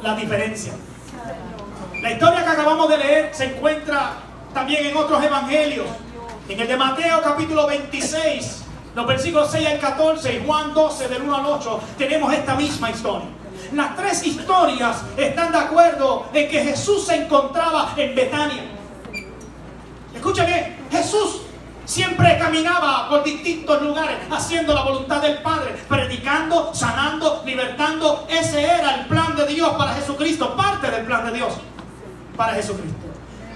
la diferencia. La historia que acabamos de leer se encuentra también en otros evangelios. En el de Mateo capítulo 26, los versículos 6 al 14 y Juan 12 del 1 al 8, tenemos esta misma historia. Las tres historias están de acuerdo en que Jesús se encontraba en Betania. Escuchen bien, Jesús siempre caminaba por distintos lugares haciendo la voluntad del Padre, predicando, sanando, libertando. Ese era el plan de Dios para Jesucristo, parte del plan de Dios para Jesucristo.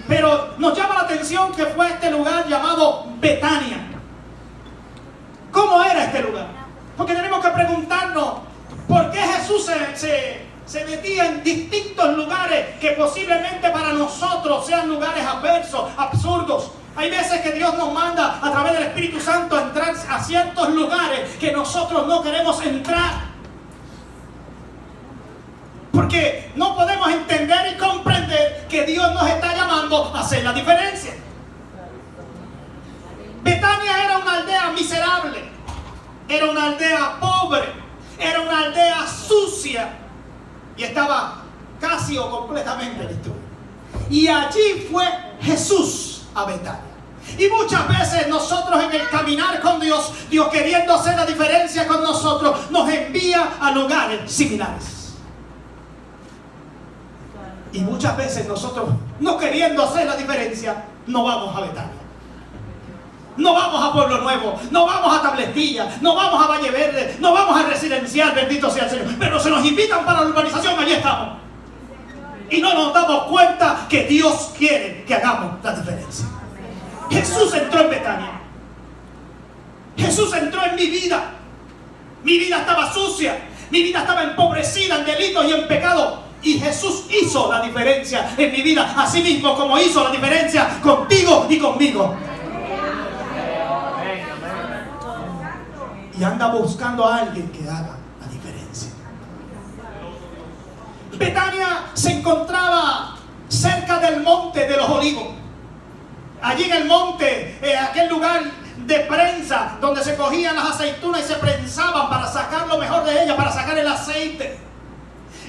Pero nos llama la atención que fue este lugar llamado Betania. ¿Cómo era este lugar? Porque tenemos que preguntarnos por qué Jesús se metía en distintos lugares que posiblemente para nosotros sean lugares adversos, absurdos. Hay veces que Dios nos manda a través del Espíritu Santo a entrar a ciertos lugares que nosotros no queremos entrar. Porque no podemos entender y comprender que Dios nos está llamando a hacer la diferencia. Betania era una aldea miserable, era una aldea pobre, era una aldea sucia y estaba casi o completamente destruida. Y allí fue Jesús a Betania. Y muchas veces nosotros en el caminar con Dios, Dios queriendo hacer la diferencia con nosotros, nos envía a lugares similares. Y muchas veces nosotros, no queriendo hacer la diferencia, no vamos a Betania. No vamos a Pueblo Nuevo, no vamos a Tablestilla, no vamos a Valle Verde, no vamos a Residencial, bendito sea el Señor. Pero se nos invitan para la urbanización, allí estamos. Y no nos damos cuenta que Dios quiere que hagamos la diferencia. Jesús entró en Betania. Jesús entró en mi vida. Mi vida estaba sucia, mi vida estaba empobrecida en delitos y en pecado. Y Jesús hizo la diferencia en mi vida, así mismo como hizo la diferencia contigo y conmigo. Y anda buscando a alguien que haga la diferencia. Betania se encontraba cerca del monte de los olivos. Allí en el monte, aquel lugar de prensa donde se cogían las aceitunas y se prensaban para sacar lo mejor de ellas, para sacar el aceite.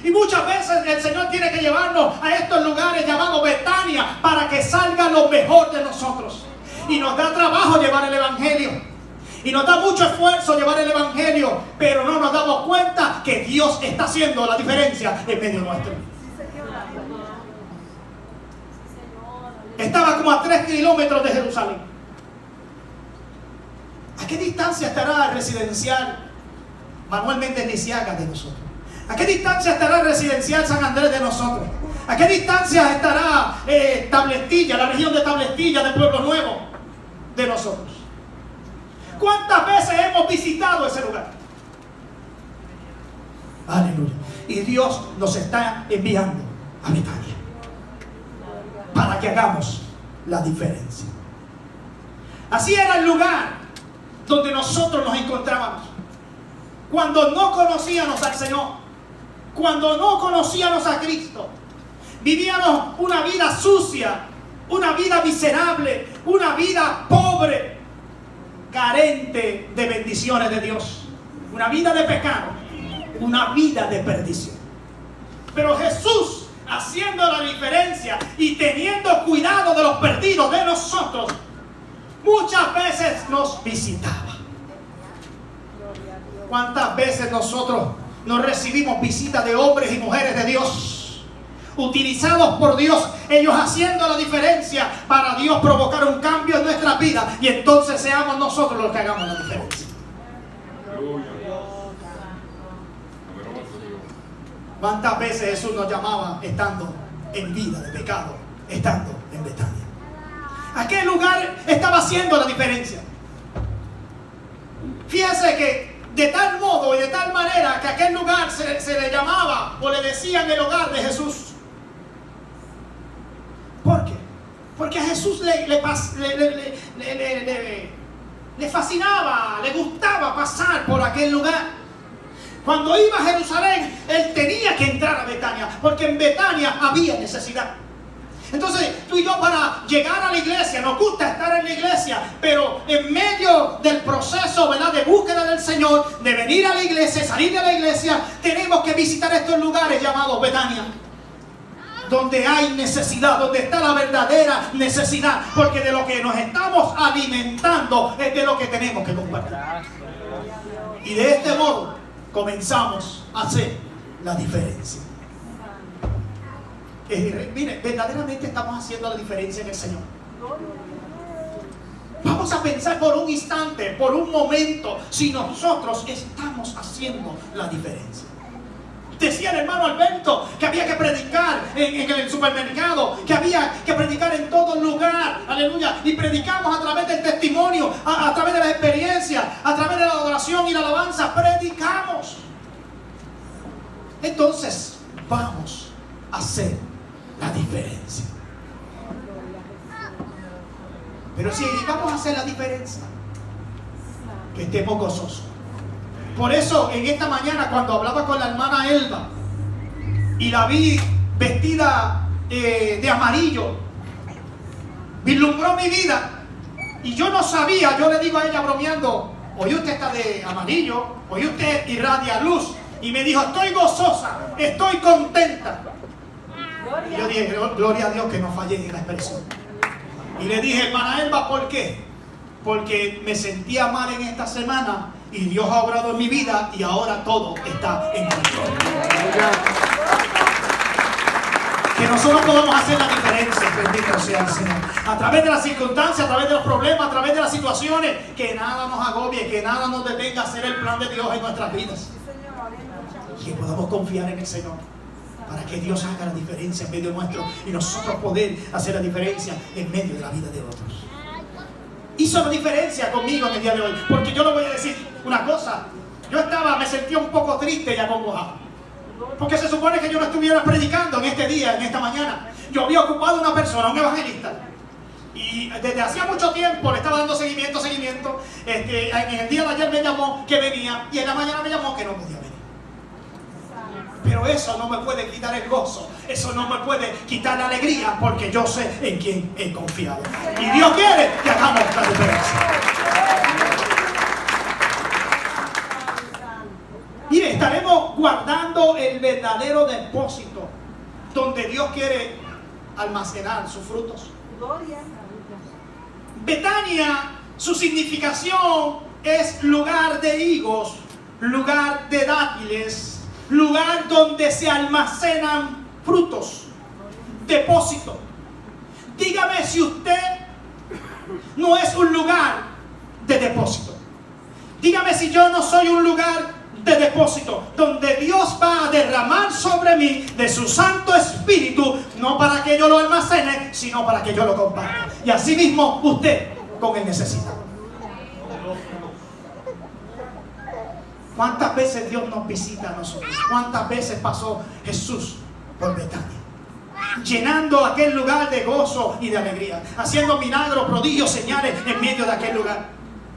Y muchas veces el Señor tiene que llevarnos a estos lugares llamados Betania para que salga lo mejor de nosotros. Y nos da trabajo llevar el Evangelio. Y nos da mucho esfuerzo llevar el Evangelio. Pero no nos damos cuenta que Dios está haciendo la diferencia en medio nuestro. Estaba como a 3 kilómetros de Jerusalén. ¿A qué distancia estará el Residencial Manuel Méndez Lisiaga de nosotros? ¿A qué distancia estará el Residencial San Andrés de nosotros? ¿A qué distancia estará Tablestilla, la región de Tablestilla, de Pueblo Nuevo, de nosotros? ¿Cuántas veces hemos visitado ese lugar? Aleluya. Y Dios nos está enviando a Betania para que hagamos la diferencia. Así era el lugar donde nosotros nos encontrábamos. Cuando no conocíamos al Señor, cuando no conocíamos a Cristo, vivíamos una vida sucia, una vida miserable, una vida pobre, carente de bendiciones de Dios, una vida de pecado, una vida de perdición. Pero Jesús, haciendo la diferencia y teniendo cuidado de los perdidos de nosotros, muchas veces nos visitaba. ¿Cuántas veces nosotros no recibimos visitas de hombres y mujeres de Dios, utilizados por Dios, ellos haciendo la diferencia para Dios provocar un cambio en nuestra vida, y entonces seamos nosotros los que hagamos la diferencia? ¿Cuántas veces Jesús nos llamaba estando en vida de pecado, estando en Betania? ¿A qué lugar estaba haciendo la diferencia? Fíjese que de tal modo y de tal manera que aquel lugar se le llamaba o le decían el hogar de Jesús. ¿Por qué? Porque a Jesús le fascinaba, le gustaba pasar por aquel lugar. Cuando iba a Jerusalén, él tenía que entrar a Betania, porque en Betania había necesidad. Entonces tú y yo, para llegar a la iglesia, nos gusta estar en la iglesia, pero en medio del proceso, ¿verdad?, de búsqueda del Señor, de venir a la iglesia, salir de la iglesia, tenemos que visitar estos lugares llamados Betania, donde hay necesidad, donde está la verdadera necesidad, porque de lo que nos estamos alimentando es de lo que tenemos que compartir. Y de este modo comenzamos a hacer la diferencia. Mire, verdaderamente estamos haciendo la diferencia en el Señor. Vamos a pensar por un instante, por un momento, si nosotros estamos haciendo la diferencia. Decía el hermano Alberto que había que predicar en el supermercado, que había que predicar en todo lugar, aleluya, y predicamos a través del testimonio, a través de la experiencia, a través de la adoración y la alabanza, predicamos. Entonces, vamos a hacer la diferencia. Pero si vamos a hacer la diferencia, que estemos gozosos. Por eso en esta mañana, cuando hablaba con la hermana Elba y la vi vestida de amarillo, vislumbró mi vida. Y yo no sabía, yo le digo a ella bromeando: hoy usted está de amarillo, hoy usted irradia luz. Y me dijo: estoy gozosa, estoy contenta. Y yo dije: gloria a Dios que no fallé en la expresión. Y le dije: hermana Elba, ¿por qué? Porque me sentía mal en esta semana y Dios ha obrado en mi vida y ahora todo está en control. Que nosotros podamos hacer la diferencia, bendito sea el Señor. A través de las circunstancias, a través de los problemas, a través de las situaciones, que nada nos agobie, que nada nos detenga a hacer el plan de Dios en nuestras vidas. Y que podamos confiar en el Señor, para que Dios haga la diferencia en medio nuestro y nosotros poder hacer la diferencia en medio de la vida de otros. Hizo la diferencia conmigo en el día de hoy, porque yo le voy a decir una cosa: yo me sentía un poco triste y acongojado, porque se supone que yo no estuviera predicando en este día, en esta mañana. Yo había ocupado una persona, un evangelista, y desde hacía mucho tiempo le estaba dando seguimiento. En el día de ayer me llamó que venía, y en la mañana me llamó que no podía venir. Pero eso no me puede quitar el gozo, eso no me puede quitar la alegría, porque yo sé en quién he confiado. Y Dios quiere que hagamos la diferencia. Mire, estaremos guardando el verdadero depósito donde Dios quiere almacenar sus frutos. Betania, su significación es lugar de higos, lugar de dátiles, lugar donde se almacenan frutos, depósito. Dígame si usted no es un lugar de depósito. Dígame si yo no soy un lugar de depósito, donde Dios va a derramar sobre mí de su Santo Espíritu, no para que yo lo almacene, sino para que yo lo comparta. Y así mismo usted con el necesitado. ¿Cuántas veces Dios nos visita a nosotros? ¿Cuántas veces pasó Jesús por Betania? Llenando aquel lugar de gozo y de alegría, haciendo milagros, prodigios, señales en medio de aquel lugar.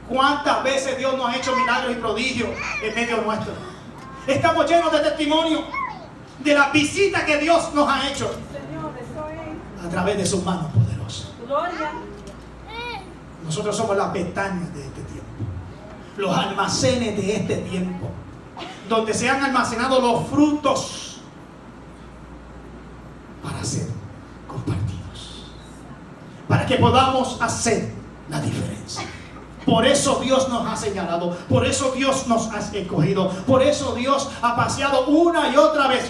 ¿Cuántas veces Dios nos ha hecho milagros y prodigios en medio nuestro? Estamos llenos de testimonio de la visita que Dios nos ha hecho a través de sus manos poderosas. Nosotros somos las Betanias de este tiempo, los almacenes de este tiempo, donde se han almacenado los frutos para ser compartidos, para que podamos hacer la diferencia. Por eso Dios nos ha señalado, por eso Dios nos ha escogido, por eso Dios ha paseado una y otra vez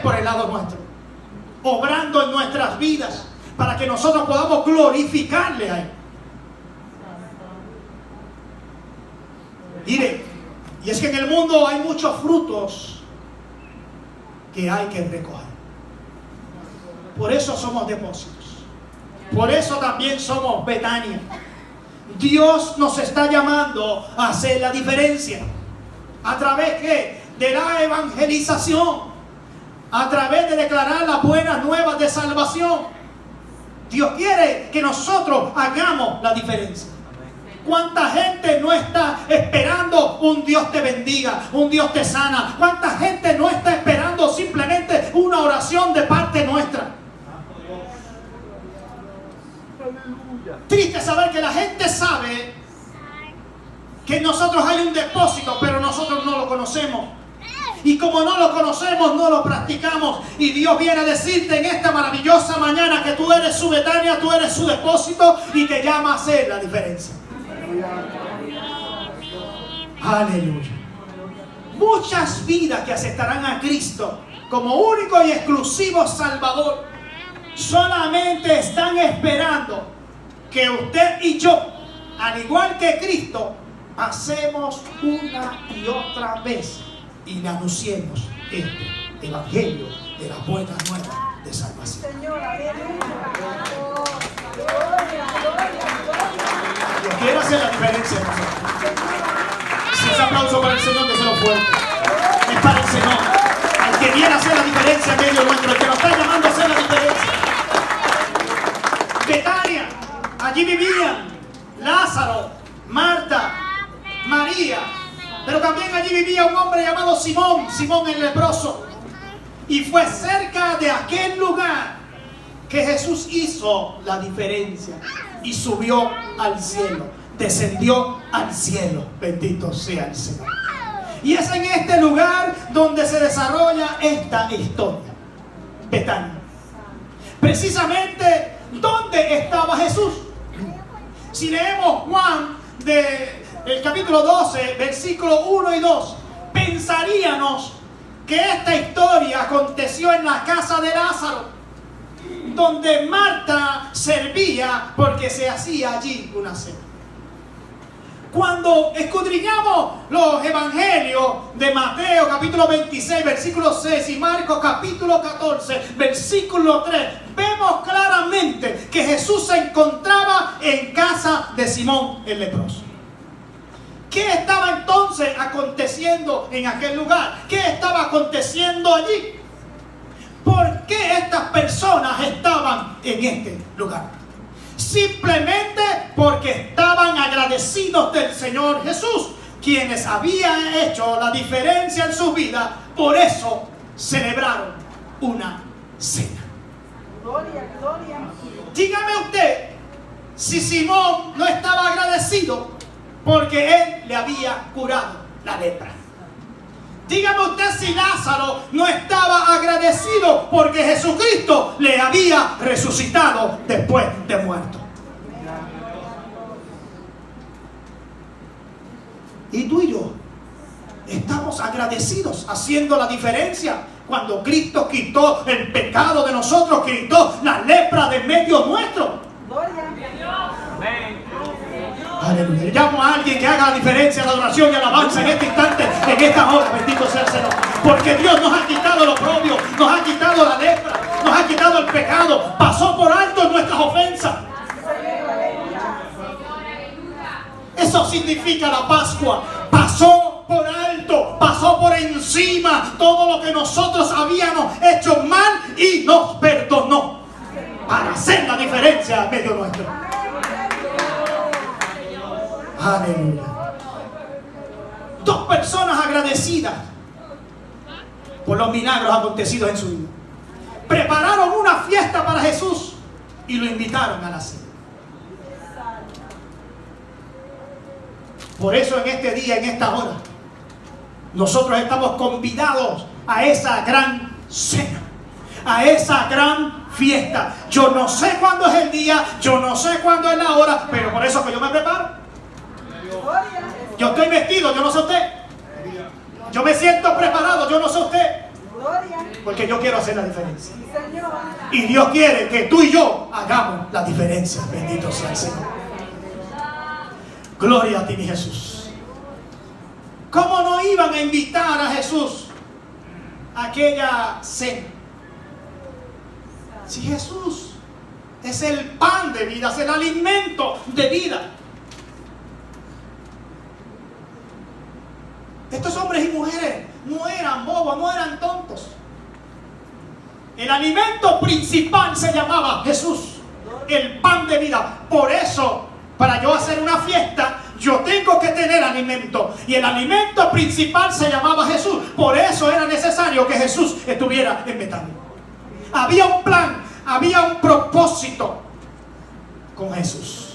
por el lado nuestro, obrando en nuestras vidas para que nosotros podamos glorificarle a Él. Mire, y es que en el mundo hay muchos frutos que hay que recoger. Por eso somos depósitos, por eso también somos Betania. Dios nos está llamando a hacer la diferencia. ¿A través de la evangelización? A través de declarar las buenas nuevas de salvación. Dios quiere que nosotros hagamos la diferencia. ¿Cuánta gente no está esperando un Dios te bendiga, un Dios te sana? ¿Cuánta gente no está esperando simplemente una oración de parte nuestra? Triste saber que la gente sabe que en nosotros hay un depósito, pero nosotros no lo conocemos. Y como no lo conocemos, no lo practicamos. Y Dios viene a decirte en esta maravillosa mañana que tú eres su Betania, tú eres su depósito y te llama a hacer la diferencia. Aleluya. Muchas vidas que aceptarán a Cristo como único y exclusivo Salvador solamente están esperando que usted y yo, al igual que Cristo, pasemos una y otra vez y le anunciemos este evangelio de las buenas nuevas de salvación. Yo quiero hacer la diferencia en nosotros. Si ese aplauso para el Señor, que se lo fuerte. Es para el Señor. El que viene a hacer la diferencia en medio nuestro, el que nos está llamando a hacer la diferencia. Betania, allí vivían Lázaro, Marta, María, pero también allí vivía un hombre llamado Simón, Simón el leproso. Y fue cerca de aquel lugar que Jesús hizo la diferencia y subió al cielo, descendió al cielo. Bendito sea el Señor. Y es en este lugar donde se desarrolla esta historia, Betania. Precisamente, ¿dónde estaba Jesús? Si leemos Juan el capítulo 12, versículos 1 y 2, pensaríamos que esta historia aconteció en la casa de Lázaro, donde Marta servía porque se hacía allí una cena. Cuando escudriñamos los evangelios de Mateo capítulo 26 versículo 6 y Marcos capítulo 14 versículo 3, vemos claramente que Jesús se encontraba en casa de Simón el leproso. ¿Qué estaba entonces aconteciendo en aquel lugar? ¿Qué estaba aconteciendo allí? ¿Por qué estas personas estaban en este lugar? Simplemente porque estaban agradecidos del Señor Jesús, quienes habían hecho la diferencia en su vida. Por eso celebraron una cena. Gloria, gloria. Dígame usted si Simón no estaba agradecido porque él le había curado la lepra. Dígame usted si Lázaro no estaba agradecido porque Jesucristo le había resucitado después de muerto. Y tú y yo estamos agradecidos haciendo la diferencia cuando Cristo quitó el pecado de nosotros, quitó la lepra de medio nuestro. Aleluya. Llamo a alguien que haga la diferencia, la adoración y alabanza en este instante, en esta hora. Bendito sea el Señor. Porque Dios nos ha quitado lo propio, nos ha quitado la lepra, nos ha quitado el pecado, pasó por alto nuestras ofensas. Eso significa la Pascua. Pasó por alto, pasó por encima todo lo que nosotros habíamos hecho mal y nos perdonó para hacer la diferencia en medio nuestro. Aleluya. Dos personas agradecidas por los milagros acontecidos en su vida prepararon una fiesta para Jesús y lo invitaron a la cena. Por eso en este día, en esta hora, nosotros estamos convidados a esa gran cena, a esa gran fiesta. Yo no sé cuándo es el día, yo no sé cuándo es la hora, pero por eso que yo me preparo. Yo estoy vestido, yo no sé usted. Yo me siento preparado, yo no sé usted. Porque yo quiero hacer la diferencia. Y Dios quiere que tú y yo hagamos la diferencia. Bendito sea el Señor. Gloria a ti, mi Jesús. ¿Cómo no iban a invitar a Jesús a aquella cena? Si Jesús es el pan de vida, es el alimento de vida. Estos hombres y mujeres no eran bobos, no eran tontos. El alimento principal se llamaba Jesús, el pan de vida. Por eso, para yo hacer una fiesta, yo tengo que tener alimento. Y el alimento principal se llamaba Jesús. Por eso era necesario que Jesús estuviera en Betania. Había un plan, había un propósito. con Jesús.